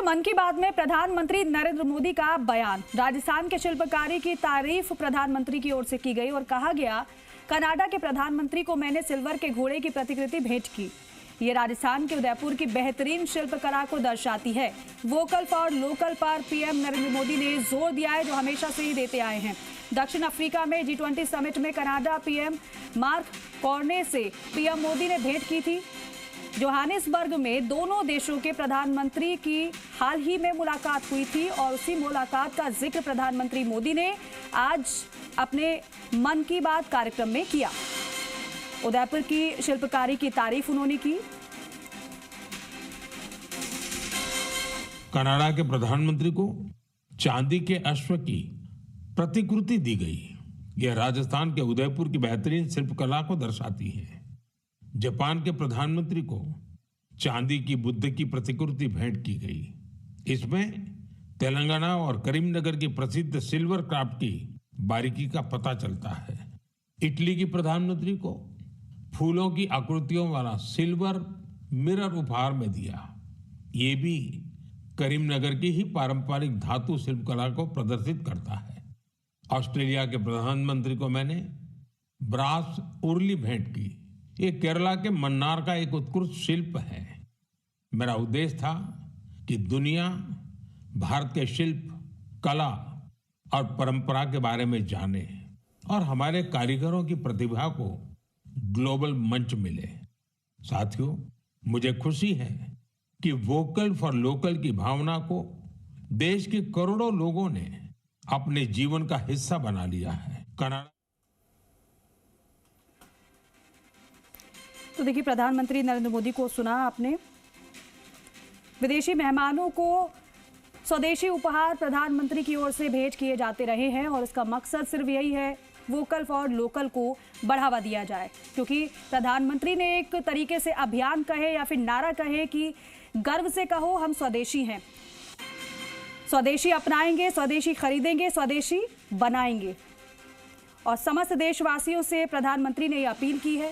मन की बात में प्रधानमंत्री नरेंद्र मोदी का बयान। राजस्थान के शिल्पकारी की तारीफ प्रधानमंत्री की ओर से की गई और कहा गया, कनाडा के प्रधानमंत्री को मैंने सिल्वर के घोड़े की प्रतिकृति भेंट की। ये राजस्थान के उदयपुर की बेहतरीन शिल्पकला को दर्शाती है। वोकल फॉर लोकल पर पीएम नरेंद्र मोदी ने जोर दिया है, जो हमेशा से ही देते आए हैं। दक्षिण अफ्रीका में G20 समिट में कनाडा पीएम मार्क कार्ने से पीएम मोदी ने भेंट की थी। जोहानिसबर्ग में दोनों देशों के प्रधानमंत्री की हाल ही में मुलाकात हुई थी और उसी मुलाकात का जिक्र प्रधानमंत्री मोदी ने आज अपने मन की बात कार्यक्रम में किया। उदयपुर की शिल्पकारी की तारीफ उन्होंने की। कनाडा के प्रधानमंत्री को चांदी के अश्व की प्रतिकृति दी गई। यह राजस्थान के उदयपुर की बेहतरीन शिल्पकला को दर्शाती है। जापान के प्रधानमंत्री को चांदी की बुद्ध की प्रतिकृति भेंट की गई। इसमें तेलंगाना और करीमनगर की प्रसिद्ध सिल्वर क्राफ्ट की बारीकी का पता चलता है। इटली की प्रधानमंत्री को फूलों की आकृतियों वाला सिल्वर मिरर उपहार में दिया। ये भी करीमनगर की ही पारंपरिक धातु शिल्पकला को प्रदर्शित करता है। ऑस्ट्रेलिया के प्रधानमंत्री को मैंने ब्रास उर्ली भेंट की। ये केरला के मन्नार का एक उत्कृष्ट शिल्प है। मेरा उद्देश्य था कि दुनिया भारत के शिल्प, कला और परंपरा के बारे में जाने और हमारे कारीगरों की प्रतिभा को ग्लोबल मंच मिले। साथियों, मुझे खुशी है कि वोकल फॉर लोकल की भावना को देश के करोड़ों लोगों ने अपने जीवन का हिस्सा बना लिया है। कनाडा तो देखिए, प्रधानमंत्री नरेंद्र मोदी को सुना आपने। विदेशी मेहमानों को स्वदेशी उपहार प्रधानमंत्री की ओर से भेंट किए जाते रहे हैं और इसका मकसद सिर्फ यही है, वोकल फॉर लोकल को बढ़ावा दिया जाए। क्योंकि प्रधानमंत्री ने एक तरीके से अभियान कहे या फिर नारा कहे कि गर्व से कहो हम स्वदेशी हैं, स्वदेशी अपनाएंगे, स्वदेशी खरीदेंगे, स्वदेशी बनाएंगे। और समस्त देशवासियों से प्रधानमंत्री ने यह अपील की है।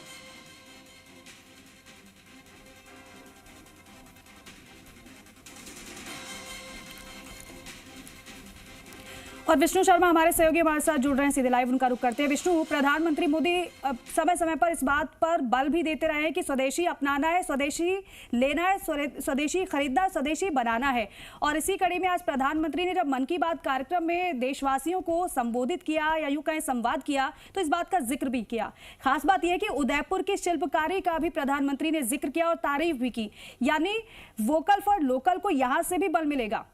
और विष्णु शर्मा हमारे सहयोगी हमारे साथ जुड़ रहे हैं, सीधे लाइव उनका रुख करते हैं। विष्णु, प्रधानमंत्री मोदी समय समय पर इस बात पर बल भी देते रहे हैं कि स्वदेशी अपनाना है, स्वदेशी लेना है, स्वदेशी खरीदना, स्वदेशी बनाना है। और इसी कड़ी में आज प्रधानमंत्री ने जब मन की बात कार्यक्रम में देशवासियों को संबोधित किया या यूं कहें संवाद किया, तो इस बात का जिक्र भी किया। खास बात यह है कि उदयपुर की शिल्पकारी का भी प्रधानमंत्री ने जिक्र किया और तारीफ भी की। यानी वोकल फॉर लोकल को यहां से भी बल मिलेगा।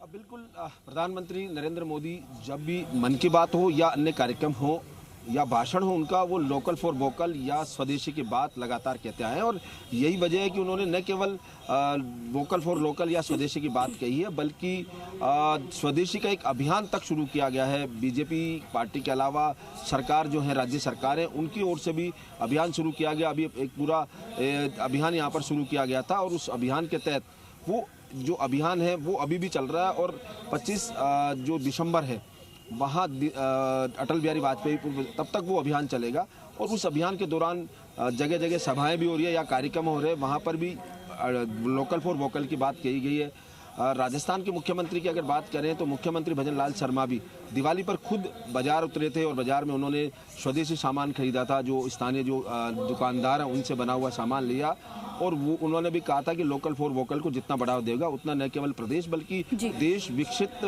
बिल्कुल, प्रधानमंत्री नरेंद्र मोदी जब भी मन की बात हो या अन्य कार्यक्रम हो या भाषण हो, उनका वो लोकल फॉर वोकल या स्वदेशी की बात लगातार कहते आए हैं। और यही वजह है कि उन्होंने न केवल वोकल फॉर लोकल या स्वदेशी की बात कही है, बल्कि स्वदेशी का एक अभियान तक शुरू किया गया है। बीजेपी पार्टी के अलावा सरकार जो है, राज्य सरकार है, उनकी ओर से भी अभियान शुरू किया गया। अभी एक पूरा अभियान यहाँ पर शुरू किया गया था और उस अभियान के तहत वो जो अभियान है वो अभी भी चल रहा है। और 25 जो दिसंबर है वहाँ अटल बिहारी वाजपेयी तब तक वो अभियान चलेगा। और उस अभियान के दौरान जगह जगह सभाएं भी हो रही है या कार्यक्रम हो रहे हैं, वहाँ पर भी लोकल फॉर वोकल की बात कही गई है। राजस्थान के मुख्यमंत्री की अगर बात करें तो मुख्यमंत्री भजन लाल शर्मा भी दिवाली पर खुद बाजार उतरे थे और बाजार में उन्होंने स्वदेशी सामान खरीदा था। जो स्थानीय जो दुकानदार हैं उनसे बना हुआ सामान लिया और वो उन्होंने भी कहा था कि लोकल फॉर वोकल को जितना बढ़ावा देगा उतना न केवल प्रदेश बल्कि देश विकसित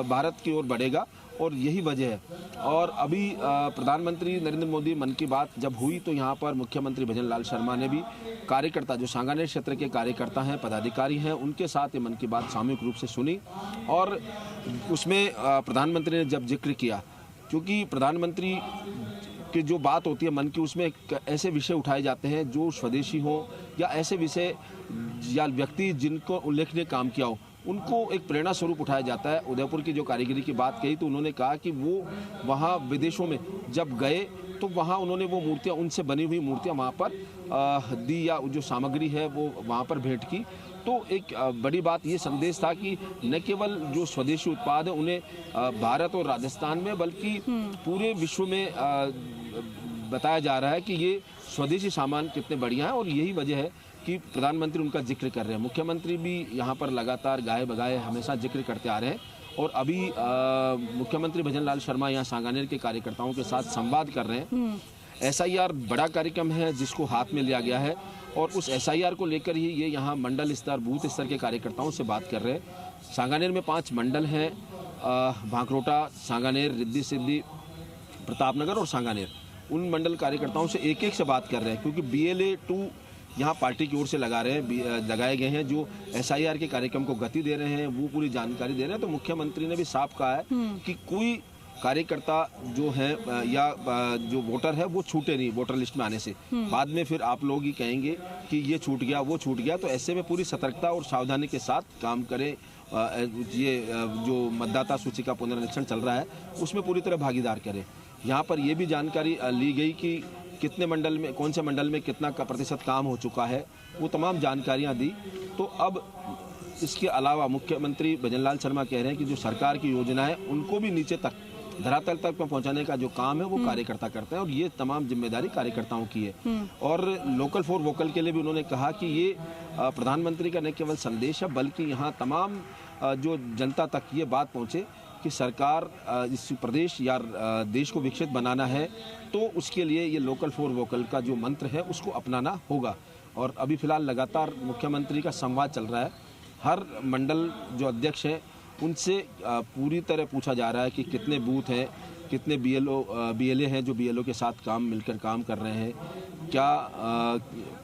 भारत की ओर बढ़ेगा। और यही वजह है। और अभी प्रधानमंत्री नरेंद्र मोदी मन की बात जब हुई तो यहाँ पर मुख्यमंत्री भजन लाल शर्मा ने भी कार्यकर्ता, जो सांगानेर क्षेत्र के कार्यकर्ता हैं, पदाधिकारी हैं, उनके साथ ये मन की बात सामूहिक रूप से सुनी। और उसमें प्रधानमंत्री ने जब जिक्र किया, क्योंकि प्रधानमंत्री की जो बात होती है मन की, उसमें ऐसे विषय उठाए जाते हैं जो स्वदेशी हो या ऐसे विषय या व्यक्ति जिनको उल्लेखनीय काम किया हो, उनको एक प्रेरणा स्वरूप उठाया जाता है। उदयपुर की जो कारीगरी की बात कही तो उन्होंने कहा कि वो वहाँ विदेशों में जब गए तो वहाँ उन्होंने वो मूर्तियाँ, उनसे बनी हुई मूर्तियाँ वहाँ पर दी या जो सामग्री है वो वहाँ पर भेंट की। तो एक बड़ी बात ये संदेश था कि न केवल जो स्वदेशी उत्पाद है उन्हें भारत और राजस्थान में बल्कि पूरे विश्व में बताया जा रहा है कि ये स्वदेशी सामान कितने बढ़िया है। और यही वजह है कि प्रधानमंत्री उनका जिक्र कर रहे हैं। मुख्यमंत्री भी यहाँ पर लगातार गाए बगाए हमेशा जिक्र करते आ रहे हैं और अभी मुख्यमंत्री भजनलाल शर्मा यहाँ सांगानेर के कार्यकर्ताओं के साथ संवाद कर रहे हैं। SIR बड़ा कार्यक्रम है जिसको हाथ में लिया गया है और उस SIR को लेकर ही ये यहाँ मंडल स्तर बूथ स्तर के कार्यकर्ताओं से बात कर रहे हैं। सांगानेर में 5 मंडल हैं, भांकरोटा, सांगानेर, रिद्धि सिद्धि, प्रतापनगर और सांगानेर। उन मंडल कार्यकर्ताओं से एक एक से बात कर रहे हैं क्योंकि BLA 2 यहाँ पार्टी की ओर से लगाए गए हैं जो SIR के कार्यक्रम को गति दे रहे हैं, वो पूरी जानकारी दे रहे हैं। तो मुख्यमंत्री ने भी साफ कहा है कि कोई कार्यकर्ता जो है या जो वोटर है वो छूटे नहीं वोटर लिस्ट में आने से। बाद में फिर आप लोग ही कहेंगे कि ये छूट गया वो छूट गया, तो ऐसे में पूरी सतर्कता और सावधानी के साथ काम करें। ये जो मतदाता सूची का पुनरीक्षण चल रहा है उसमें पूरी तरह भागीदार करें। यहाँ पर ये भी जानकारी ली गई कि कितने मंडल में, कौन से मंडल में कितना का प्रतिशत काम हो चुका है, वो तमाम जानकारियाँ दी। तो अब इसके अलावा मुख्यमंत्री भजनलाल शर्मा कह रहे हैं कि जो सरकार की योजना है उनको भी नीचे तक धरातल तक पहुंचाने का जो काम है वो कार्यकर्ता करते हैं और ये तमाम जिम्मेदारी कार्यकर्ताओं की है। और लोकल फॉर वोकल के लिए भी उन्होंने कहा कि ये प्रधानमंत्री का न केवल संदेश है बल्कि यहाँ तमाम जो जनता तक ये बात पहुंचे कि सरकार इस प्रदेश या देश को विकसित बनाना है तो उसके लिए ये लोकल फॉर वोकल का जो मंत्र है उसको अपनाना होगा। और अभी फिलहाल लगातार मुख्यमंत्री का संवाद चल रहा है। हर मंडल जो अध्यक्ष हैं उनसे पूरी तरह पूछा जा रहा है कि कितने बूथ हैं, कितने BLA हैं जो BLO के साथ मिलकर काम कर रहे हैं, क्या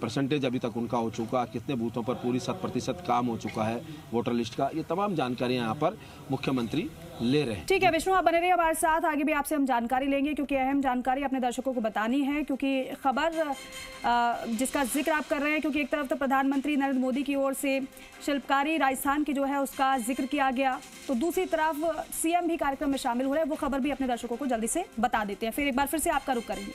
परसेंटेज अभी तक उनका हो चुका, कितने बूथों पर पूरी 100% काम हो चुका है वोटर लिस्ट का। ये तमाम जानकारियां यहाँ पर मुख्यमंत्री ले रहे हैं। ठीक है विष्णु, आप बने रहिए हमारे साथ, आगे भी आपसे हम जानकारी लेंगे क्योंकि अहम जानकारी अपने दर्शकों को बतानी है। क्योंकि खबर जिसका जिक्र आप कर रहे हैं, क्योंकि एक तरफ तो प्रधानमंत्री नरेंद्र मोदी की ओर से शिल्पकारी राजस्थान की जो है उसका जिक्र किया गया, तो दूसरी तरफ CM भी कार्यक्रम में शामिल हो रहे हैं। वो खबर भी अपने दर्शकों को जल्दी से बता देते हैं, फिर एक बार फिर से आपका रुख करेंगे।